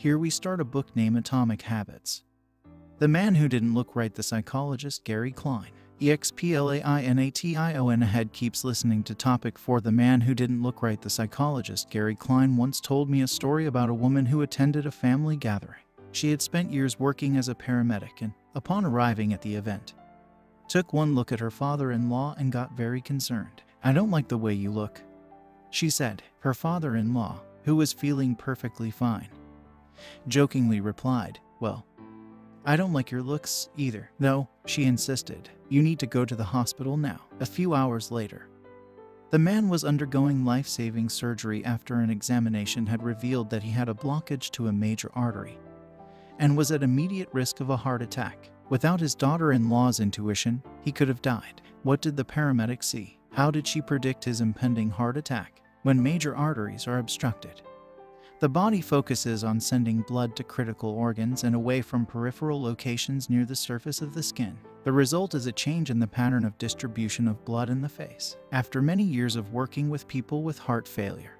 Here we start a book named Atomic Habits. The Man Who Didn't Look Right, the psychologist Gary Klein. EXPLAINATION ahead keeps listening to topic 4. The Man Who Didn't Look Right, the psychologist Gary Klein once told me a story about a woman who attended a family gathering. She had spent years working as a paramedic and, upon arriving at the event, took one look at her father-in-law and got very concerned. "I don't like the way you look," she said. Her father-in-law, who was feeling perfectly fine, jokingly replied, "Well, I don't like your looks either." "No," she insisted. "You need to go to the hospital now." A few hours later, the man was undergoing life-saving surgery after an examination had revealed that he had a blockage to a major artery and was at immediate risk of a heart attack. Without his daughter-in-law's intuition, he could have died. What did the paramedic see? How did she predict his impending heart attack? When major arteries are obstructed, the body focuses on sending blood to critical organs and away from peripheral locations near the surface of the skin. The result is a change in the pattern of distribution of blood in the face. After many years of working with people with heart failure,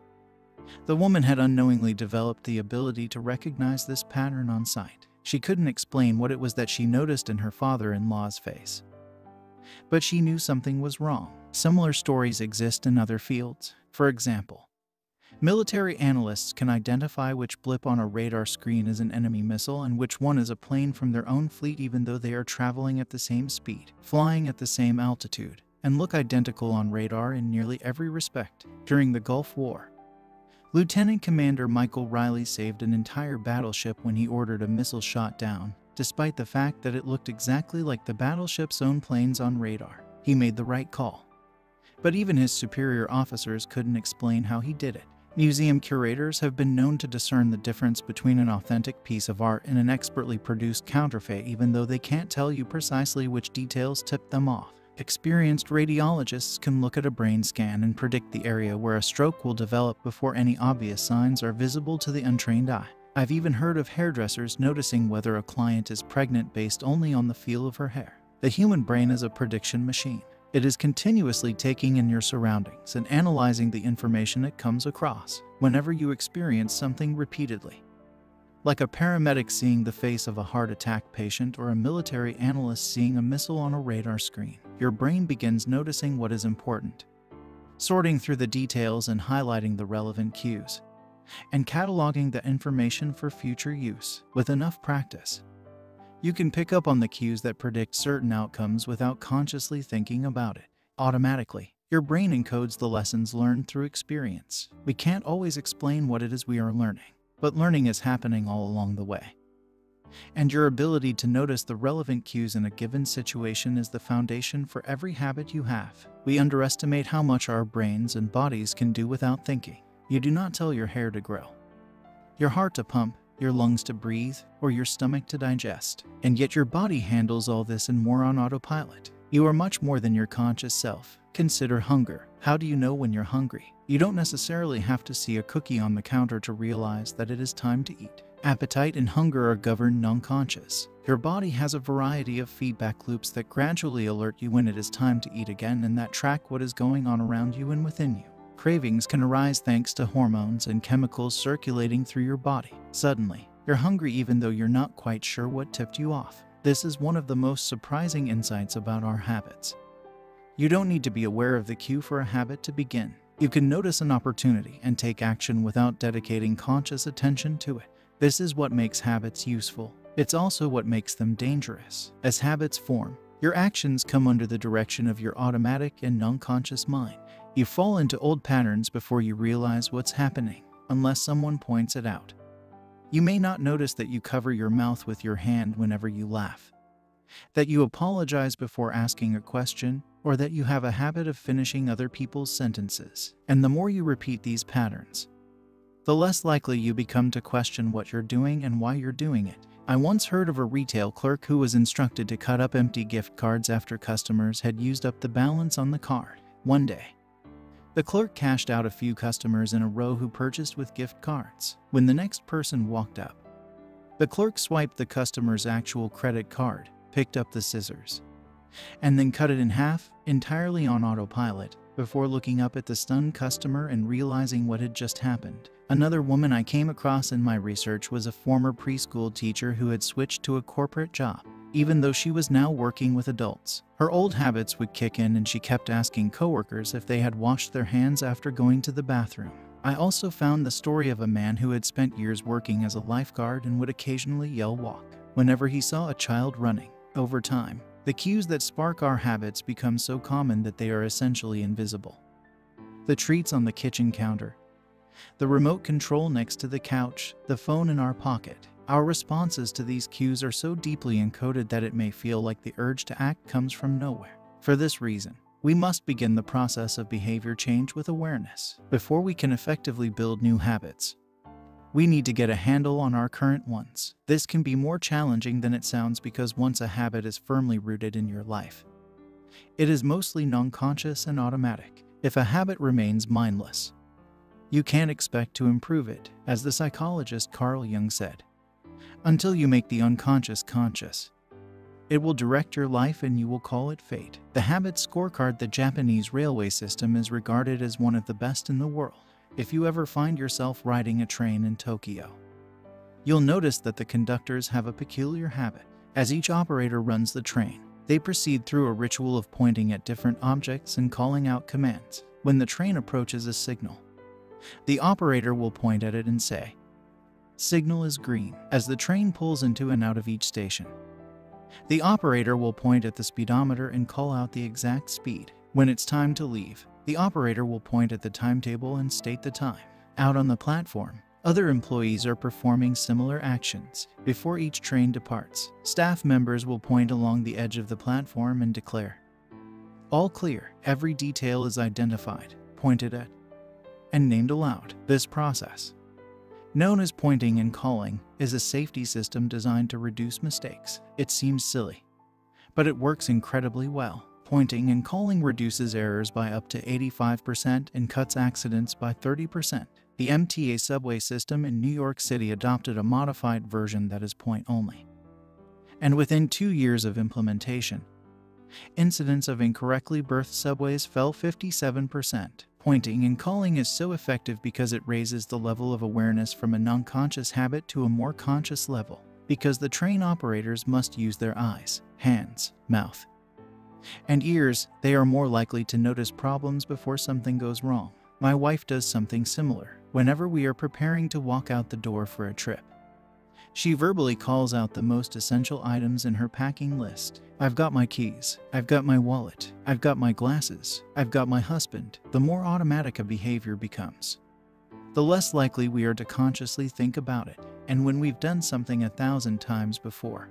the woman had unknowingly developed the ability to recognize this pattern on sight. She couldn't explain what it was that she noticed in her father-in-law's face, but she knew something was wrong. Similar stories exist in other fields. For example, military analysts can identify which blip on a radar screen is an enemy missile and which one is a plane from their own fleet, even though they are traveling at the same speed, flying at the same altitude, and look identical on radar in nearly every respect. During the Gulf War, Lieutenant Commander Michael Riley saved an entire battleship when he ordered a missile shot down, despite the fact that it looked exactly like the battleship's own planes on radar. He made the right call, but even his superior officers couldn't explain how he did it. Museum curators have been known to discern the difference between an authentic piece of art and an expertly produced counterfeit, even though they can't tell you precisely which details tipped them off. Experienced radiologists can look at a brain scan and predict the area where a stroke will develop before any obvious signs are visible to the untrained eye. I've even heard of hairdressers noticing whether a client is pregnant based only on the feel of her hair. The human brain is a prediction machine. It is continuously taking in your surroundings and analyzing the information it comes across. Whenever you experience something repeatedly, like a paramedic seeing the face of a heart attack patient or a military analyst seeing a missile on a radar screen, your brain begins noticing what is important, sorting through the details and highlighting the relevant cues, and cataloging the information for future use. With enough practice, you can pick up on the cues that predict certain outcomes without consciously thinking about it. Automatically, your brain encodes the lessons learned through experience. We can't always explain what it is we are learning, but learning is happening all along the way. And your ability to notice the relevant cues in a given situation is the foundation for every habit you have. We underestimate how much our brains and bodies can do without thinking. You do not tell your hair to grow, your heart to pump, your lungs to breathe, or your stomach to digest. And yet your body handles all this and more on autopilot. You are much more than your conscious self. Consider hunger. How do you know when you're hungry? You don't necessarily have to see a cookie on the counter to realize that it is time to eat. Appetite and hunger are governed non-conscious. Your body has a variety of feedback loops that gradually alert you when it is time to eat again and that track what is going on around you and within you. Cravings can arise thanks to hormones and chemicals circulating through your body. Suddenly, you're hungry even though you're not quite sure what tipped you off. This is one of the most surprising insights about our habits. You don't need to be aware of the cue for a habit to begin. You can notice an opportunity and take action without dedicating conscious attention to it. This is what makes habits useful. It's also what makes them dangerous. As habits form, your actions come under the direction of your automatic and non-conscious mind. You fall into old patterns before you realize what's happening, unless someone points it out. You may not notice that you cover your mouth with your hand whenever you laugh, that you apologize before asking a question, or that you have a habit of finishing other people's sentences. And the more you repeat these patterns, the less likely you become to question what you're doing and why you're doing it. I once heard of a retail clerk who was instructed to cut up empty gift cards after customers had used up the balance on the card. One day, the clerk cashed out a few customers in a row who purchased with gift cards. When the next person walked up, the clerk swiped the customer's actual credit card, picked up the scissors, and then cut it in half, entirely on autopilot, before looking up at the stunned customer and realizing what had just happened. Another woman I came across in my research was a former preschool teacher who had switched to a corporate job. Even though she was now working with adults, her old habits would kick in and she kept asking coworkers if they had washed their hands after going to the bathroom. I also found the story of a man who had spent years working as a lifeguard and would occasionally yell "walk" whenever he saw a child running. Over time, the cues that spark our habits become so common that they are essentially invisible. The treats on the kitchen counter, the remote control next to the couch, the phone in our pocket. Our responses to these cues are so deeply encoded that it may feel like the urge to act comes from nowhere. For this reason, we must begin the process of behavior change with awareness. Before we can effectively build new habits, we need to get a handle on our current ones. This can be more challenging than it sounds because once a habit is firmly rooted in your life, it is mostly non-conscious and automatic. If a habit remains mindless, you can't expect to improve it, as the psychologist Carl Jung said. Until you make the unconscious conscious, it will direct your life and you will call it fate. The habit scorecard, the Japanese railway system, is regarded as one of the best in the world. If you ever find yourself riding a train in Tokyo, you'll notice that the conductors have a peculiar habit. As each operator runs the train, they proceed through a ritual of pointing at different objects and calling out commands. When the train approaches a signal, the operator will point at it and say, "Signal is green." As the train pulls into and out of each station, the operator will point at the speedometer and call out the exact speed. When it's time to leave, the operator will point at the timetable and state the time. Out on the platform, other employees are performing similar actions. Before each train departs, staff members will point along the edge of the platform and declare, "All clear." Every detail is identified, pointed at, and named aloud. This process, known as pointing and calling, is a safety system designed to reduce mistakes. It seems silly, but it works incredibly well. Pointing and calling reduces errors by up to 85% and cuts accidents by 30%. The MTA subway system in New York City adopted a modified version that is point only. And within 2 years of implementation, incidents of incorrectly berthed subways fell 57%. Pointing and calling is so effective because it raises the level of awareness from a non-conscious habit to a more conscious level. Because the train operators must use their eyes, hands, mouth, and ears, they are more likely to notice problems before something goes wrong. My wife does something similar. Whenever we are preparing to walk out the door for a trip, she verbally calls out the most essential items in her packing list. "I've got my keys, I've got my wallet, I've got my glasses, I've got my husband." The more automatic a behavior becomes, the less likely we are to consciously think about it. And when we've done something 1,000 times before,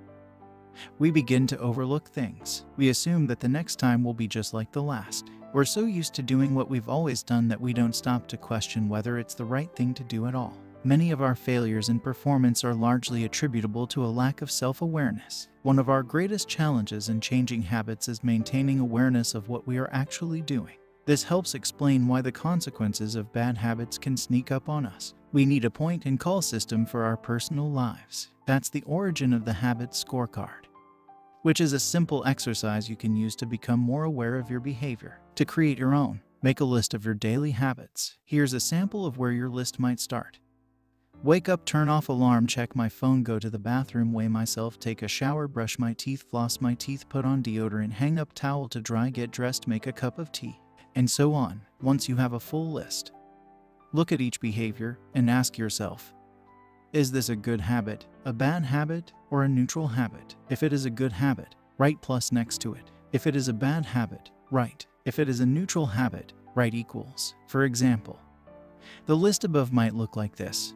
we begin to overlook things. We assume that the next time will be just like the last. We're so used to doing what we've always done that we don't stop to question whether it's the right thing to do at all. Many of our failures in performance are largely attributable to a lack of self-awareness. One of our greatest challenges in changing habits is maintaining awareness of what we are actually doing. This helps explain why the consequences of bad habits can sneak up on us. We need a point and call system for our personal lives. That's the origin of the habit scorecard, which is a simple exercise you can use to become more aware of your behavior. To create your own, make a list of your daily habits. Here's a sample of where your list might start. Wake up, turn off alarm, check my phone, go to the bathroom, weigh myself, take a shower, brush my teeth, floss my teeth, put on deodorant, hang up towel to dry, get dressed, make a cup of tea, and so on. Once you have a full list, look at each behavior and ask yourself, is this a good habit, a bad habit, or a neutral habit? If it is a good habit, write plus next to it. If it is a bad habit, write. If it is a neutral habit, write equals. For example, the list above might look like this.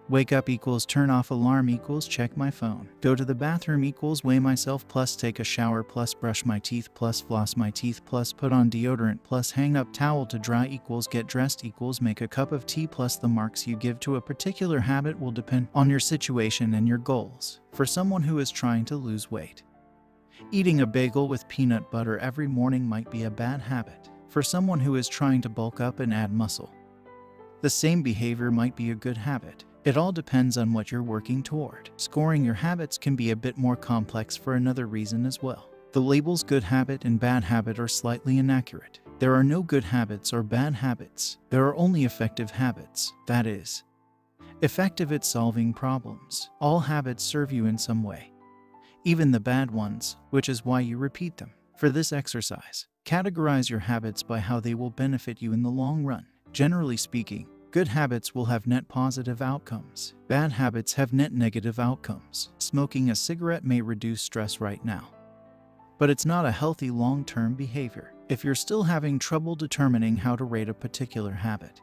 Wake up equals turn off alarm equals check my phone. Go to the bathroom equals weigh myself plus take a shower plus brush my teeth plus floss my teeth plus put on deodorant plus hang up towel to dry equals get dressed equals make a cup of tea. Plus the marks you give to a particular habit will depend on your situation and your goals. For someone who is trying to lose weight, eating a bagel with peanut butter every morning might be a bad habit. For someone who is trying to bulk up and add muscle, the same behavior might be a good habit. It all depends on what you're working toward. Scoring your habits can be a bit more complex for another reason as well. The labels good habit and bad habit are slightly inaccurate. There are no good habits or bad habits. There are only effective habits. That is, Effective at solving problems. All habits serve you in some way, even the bad ones, which is why you repeat them. For this exercise, categorize your habits by how they will benefit you in the long run. Generally speaking, good habits will have net positive outcomes. Bad habits have net negative outcomes. Smoking a cigarette may reduce stress right now, but it's not a healthy long-term behavior. If you're still having trouble determining how to rate a particular habit,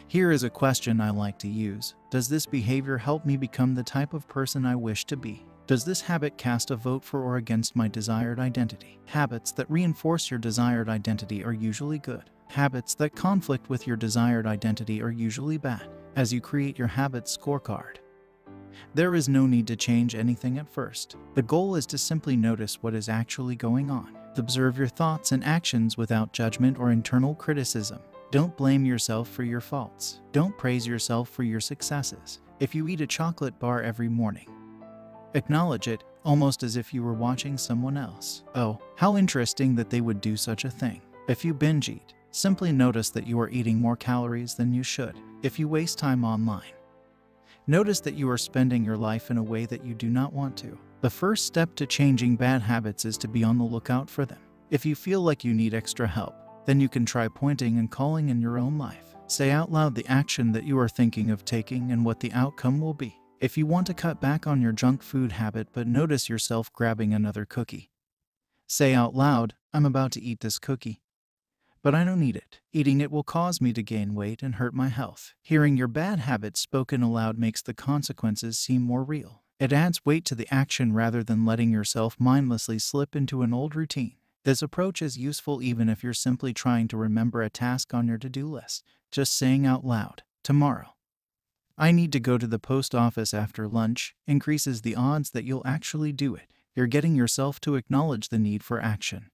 here is a question I like to use. Does this behavior help me become the type of person I wish to be? Does this habit cast a vote for or against my desired identity? Habits that reinforce your desired identity are usually good. Habits that conflict with your desired identity are usually bad. As you create your habits scorecard, there is no need to change anything at first. The goal is to simply notice what is actually going on. Observe your thoughts and actions without judgment or internal criticism. Don't blame yourself for your faults. Don't praise yourself for your successes. If you eat a chocolate bar every morning, acknowledge it, almost as if you were watching someone else. Oh, how interesting that they would do such a thing. If you binge eat, simply notice that you are eating more calories than you should. If you waste time online, notice that you are spending your life in a way that you do not want to. The first step to changing bad habits is to be on the lookout for them. If you feel like you need extra help, then you can try pointing and calling in your own life. Say out loud the action that you are thinking of taking and what the outcome will be. If you want to cut back on your junk food habit but notice yourself grabbing another cookie, say out loud, I'm about to eat this cookie, but I don't need it. Eating it will cause me to gain weight and hurt my health. Hearing your bad habits spoken aloud makes the consequences seem more real. It adds weight to the action rather than letting yourself mindlessly slip into an old routine. This approach is useful even if you're simply trying to remember a task on your to-do list. Just saying out loud, tomorrow, I need to go to the post office after lunch, increases the odds that you'll actually do it. You're getting yourself to acknowledge the need for action,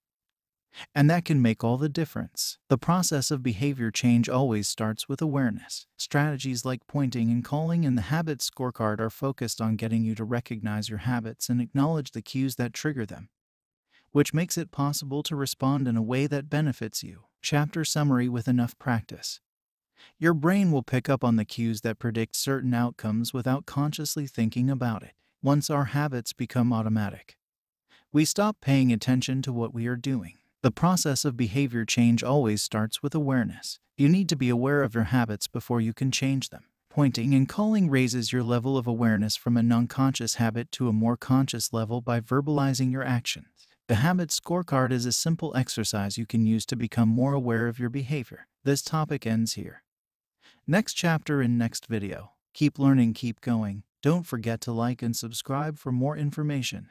and that can make all the difference. The process of behavior change always starts with awareness. Strategies like pointing and calling in the habit scorecard are focused on getting you to recognize your habits and acknowledge the cues that trigger them, which makes it possible to respond in a way that benefits you. Chapter summary: with enough practice, your brain will pick up on the cues that predict certain outcomes without consciously thinking about it. Once our habits become automatic, we stop paying attention to what we are doing. The process of behavior change always starts with awareness. You need to be aware of your habits before you can change them. Pointing and calling raises your level of awareness from a non-conscious habit to a more conscious level by verbalizing your actions. The habit scorecard is a simple exercise you can use to become more aware of your behavior. This topic ends here. Next chapter in next video. Keep learning, keep going. Don't forget to like and subscribe for more information.